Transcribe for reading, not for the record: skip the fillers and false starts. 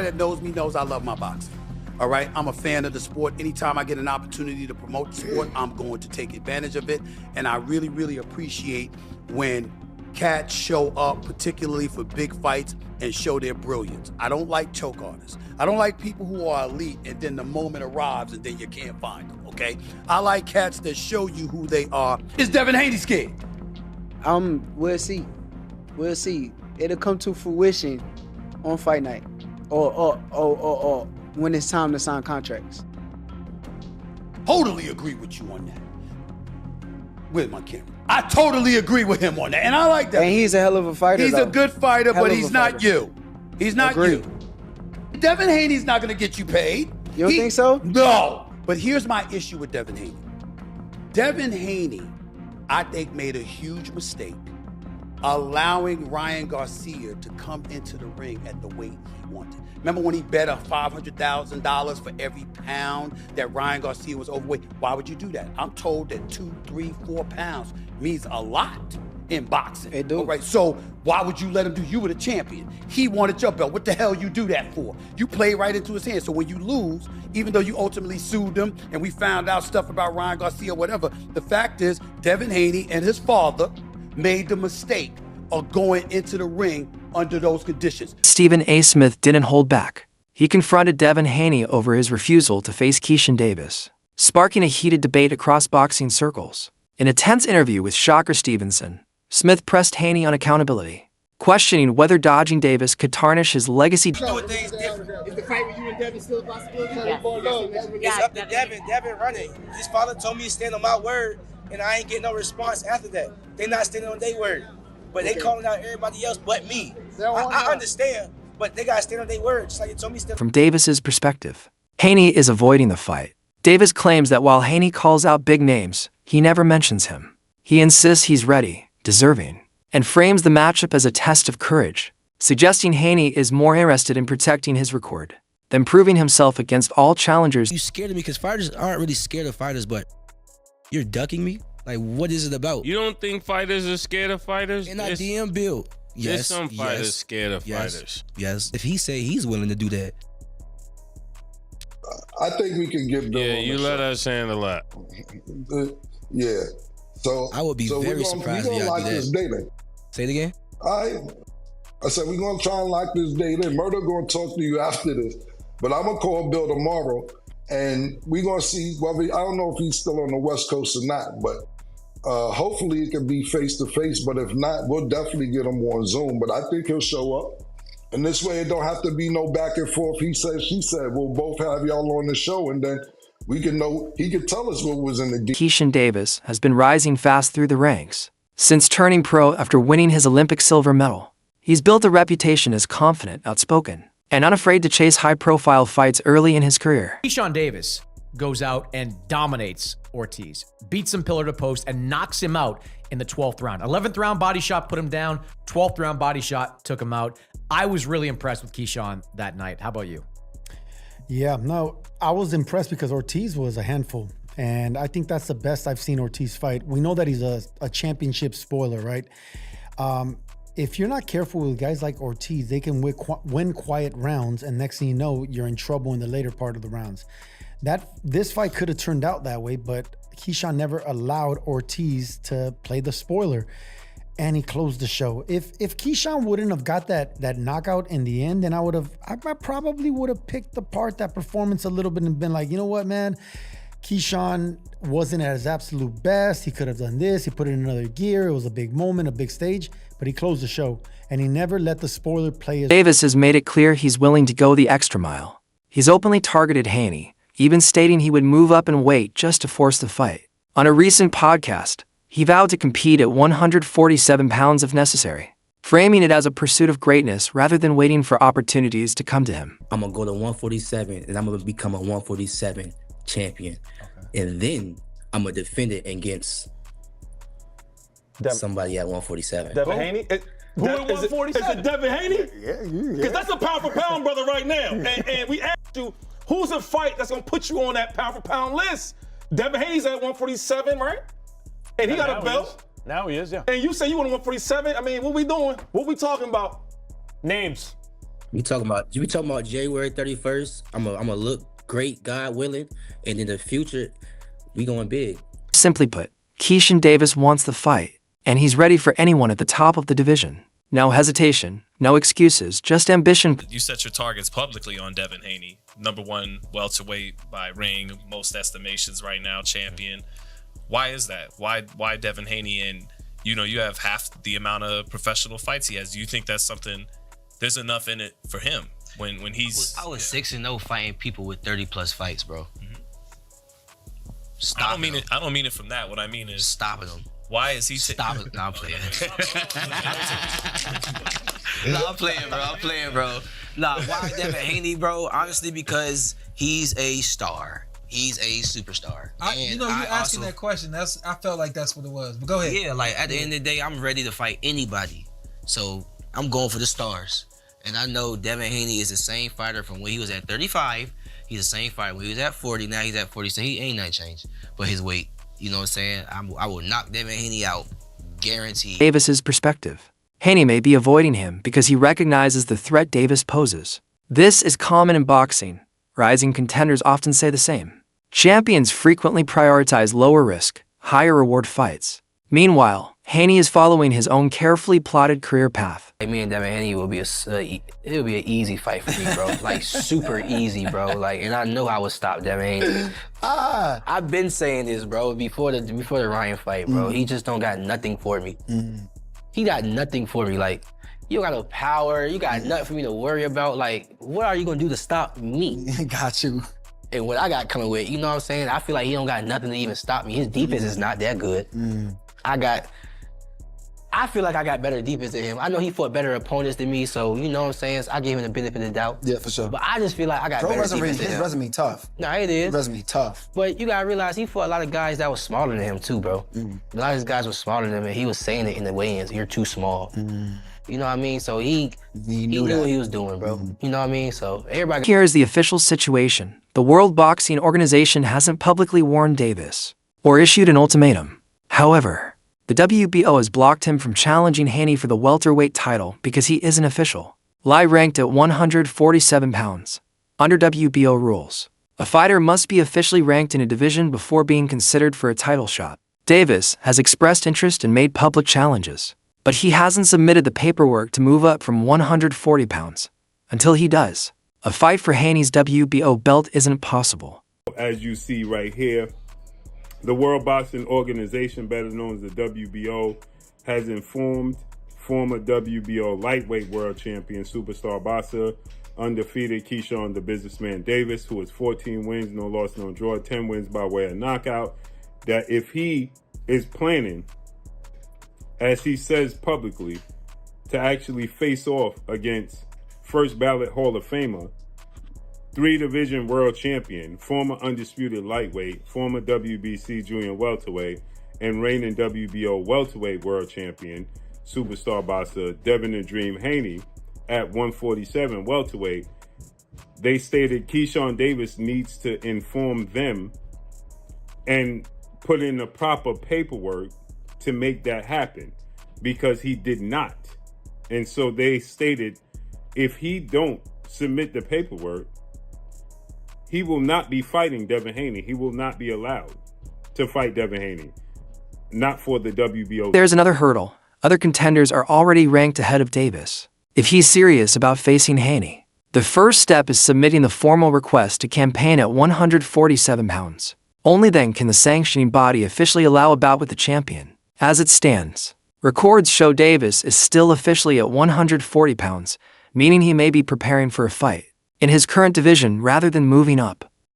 that knows me knows I love my boxing. All right, I'm a fan of the sport. Anytime I get an opportunity to promote the sport, I'm going to take advantage of it. And I really, really appreciate when cats show up, particularly for big fights, and show their brilliance. I don't like choke artists. I don't like people who are elite and then the moment arrives and then you can't find them, okay? I like cats that show you who they are. Is Devin Haney scared? We'll see. We'll see. It'll come to fruition on fight night or when it's time to sign contracts. Totally agree with you on that. Where's my camera? I totally agree with him on that, and I like that. And he's a hell of a fighter. He's a good fighter, but he's not you. He's not Agreed. you. Devin Haney's not going to get you paid. You don't think so? No. But here's my issue with Devin Haney. Devin Haney, I think, made a huge mistake allowing Ryan Garcia to come into the ring at the weight he wanted. Remember when he bet $500,000 for every pound that Ryan Garcia was overweight? Why would you do that? I'm told that 2, 3, 4 pounds means a lot in boxing. It do. All right, so why would you let him do? You were the champion. He wanted your belt. What the hell you do that for? You play right into his hands. So when you lose, even though you ultimately sued him and we found out stuff about Ryan Garcia or whatever, the fact is Devin Haney and his father made the mistake of going into the ring under those conditions. Stephen A. Smith didn't hold back. He confronted Devin Haney over his refusal to face Keyshawn Davis, sparking a heated debate across boxing circles. In a tense interview with Shocker Stevenson, Smith pressed Haney on accountability, questioning whether dodging Davis could tarnish his legacy. Doing things different. Is the fight with you and Devin still a possibility? It's up to Devin. Devin running. His father told me to stand on my word, and I ain't getting no response after that. They not standing on their word. But they calling out everybody else but me. I understand, but they got to stand on their word, just like you told me. From Davis's perspective, Haney is avoiding the fight. Davis claims that while Haney calls out big names, he never mentions him. He insists he's ready, deserving, and frames the matchup as a test of courage, suggesting Haney is more interested in protecting his record than proving himself against all challengers. You scared of me because fighters aren't really scared of fighters, but you're ducking me? Like, what is it about? You don't think fighters are scared of fighters? In our DM build. Yes. There's some fighters scared of fighters. Yes. If he say he's willing to do that. I think we can give them. Yeah, you let us handle that. Yeah. So I would be very surprised if y'all do that. Say it again. I said we're gonna try and lock this date in. Murder gonna talk to you after this, but I'm gonna call Bill tomorrow, and we're gonna see whether I don't know if he's still on the West Coast or not, but hopefully it can be face to face. But if not, we'll definitely get him on Zoom. But I think he'll show up. And this way it don't have to be no back and forth. He said, she said, we'll both have y'all on the show, and then we can know, he could tell us what was in the deal. Keyshawn Davis has been rising fast through the ranks. Since turning pro after winning his Olympic silver medal, he's built a reputation as confident, outspoken, and unafraid to chase high-profile fights early in his career. Keyshawn Davis goes out and dominates Ortiz, beats him pillar to post, and knocks him out in the 12th round. 11th round body shot put him down. 12th round body shot took him out. I was really impressed with Keyshawn that night. How about you? Yeah, no, I was impressed because Ortiz was a handful. And I think that's the best I've seen Ortiz fight. We know that he's a championship spoiler, right? If you're not careful with guys like Ortiz, they can win quiet rounds, and next thing you know, you're in trouble in the later part of the rounds. This fight could have turned out that way, but Keyshawn never allowed Ortiz to play the spoiler, and he closed the show. If Keyshawn wouldn't have got that knockout in the end, then I probably would have picked apart that performance a little bit and been like, you know what, man, Keyshawn wasn't at his absolute best. He could have done this. He put it in another gear. It was a big moment, a big stage, but he closed the show, and he never let the spoiler play his... Davis has made it clear he's willing to go the extra mile. He's openly targeted Haney, even stating he would move up in weight just to force the fight. On a recent podcast, he vowed to compete at 147 pounds if necessary, framing it as a pursuit of greatness rather than waiting for opportunities to come to him. I'm going to go to 147, and I'm going to become a 147 champion. Okay. And then I'm going to defend it against somebody at 147. Devin Haney? Who at 147? Is it Devin Haney? Yeah. Because that's a pound for pound brother right now. And we asked you, who's a fight that's going to put you on that pound for pound list? Devin Haney's at 147, right? And he got a belt. Now he is, yeah. And you say you want 147? I mean, what we doing? What we talking about? Names. We talking about January 31st. I'm a look great, God willing, and in the future, we going big. Simply put, Keyshawn Davis wants the fight, and he's ready for anyone at the top of the division. No hesitation, no excuses, just ambition. You set your targets publicly on Devin Haney. #1 welterweight by ring, most estimations right now, champion. Why is that? Why Devin Haney? And you have half the amount of professional fights he has. Do you think that's something? There's enough in it for him when he's. I was 6-0 fighting people with 30+ fights, bro. I don't mean it from that. What I mean is stopping him. Why is he stop it? No, I'm playing. No, I'm playing, bro. Nah, why Devin Haney, bro? Honestly, because he's a star. He's a superstar. You asking that question. I felt like that's what it was. But go ahead. Yeah, like at the end of the day, I'm ready to fight anybody. So I'm going for the stars. And I know Devin Haney is the same fighter from when he was at 35. He's the same fighter when he was at 40. Now he's at 40. So he ain't nothing changed. But his weight, you know what I'm saying? I will knock Devin Haney out. Guaranteed. Davis's perspective. Haney may be avoiding him because he recognizes the threat Davis poses. This is common in boxing. Rising contenders often say the same. Champions frequently prioritize lower risk, higher reward fights. Meanwhile, Haney is following his own carefully plotted career path. Me and Devin Haney will be an easy fight for me, bro. Like super easy, bro. Like, and I know I would stop Devin Haney. I've been saying this, bro, before the Ryan fight, bro. He just don't got nothing for me. He got nothing for me. Like, you don't got no power. You got nothing for me to worry about. Like, what are you gonna do to stop me? Got you. And what I got coming with, you know what I'm saying? I feel like he don't got nothing to even stop me. His defense is not that good. I feel like I got better defense than him. I know he fought better opponents than me, so you know what I'm saying? So I gave him the benefit of the doubt. Yeah, for sure. But I just feel like I got better defense than him. His resume tough. Nah, it is. His resume tough. But you gotta realize he fought a lot of guys that was smaller than him too, bro. A lot of these guys were smaller than him, and he was saying it in the weigh-ins, you're too small. You know what I mean? So he knew what he was doing, bro. You know what I mean? So everybody. Here is the official situation. The World Boxing Organization hasn't publicly warned Davis or issued an ultimatum. However, the WBO has blocked him from challenging Haney for the welterweight title because he isn't official. Lie ranked at 147 pounds. Under WBO rules, a fighter must be officially ranked in a division before being considered for a title shot. Davis has expressed interest and made public challenges, but he hasn't submitted the paperwork to move up from 140 pounds. Until he does, a fight for Haney's WBO belt isn't possible. As you see right here, the World Boxing Organization, better known as the WBO, has informed former WBO lightweight world champion superstar boxer, undefeated Keyshawn the Businessman Davis, who has 14 wins, no loss, no draw, 10 wins by way of knockout, that if he is planning, as he says publicly, to actually face off against first ballot Hall of Famer, 3-division world champion, former undisputed lightweight, former WBC junior welterweight, and reigning WBO welterweight world champion, superstar boxer Devin the Dream Haney at 147 welterweight, they stated Keyshawn Davis needs to inform them and put in the proper paperwork to make that happen, because he did not. And so they stated if he don't submit the paperwork, he will not be fighting Devin Haney. He will not be allowed to fight Devin Haney. Not for the WBO. There's another hurdle. Other contenders are already ranked ahead of Davis. If he's serious about facing Haney, the first step is submitting the formal request to campaign at 147 pounds. Only then can the sanctioning body officially allow a bout with the champion. As it stands, records show Davis is still officially at 140 pounds, meaning he may be preparing for a fight in his current division rather than moving up.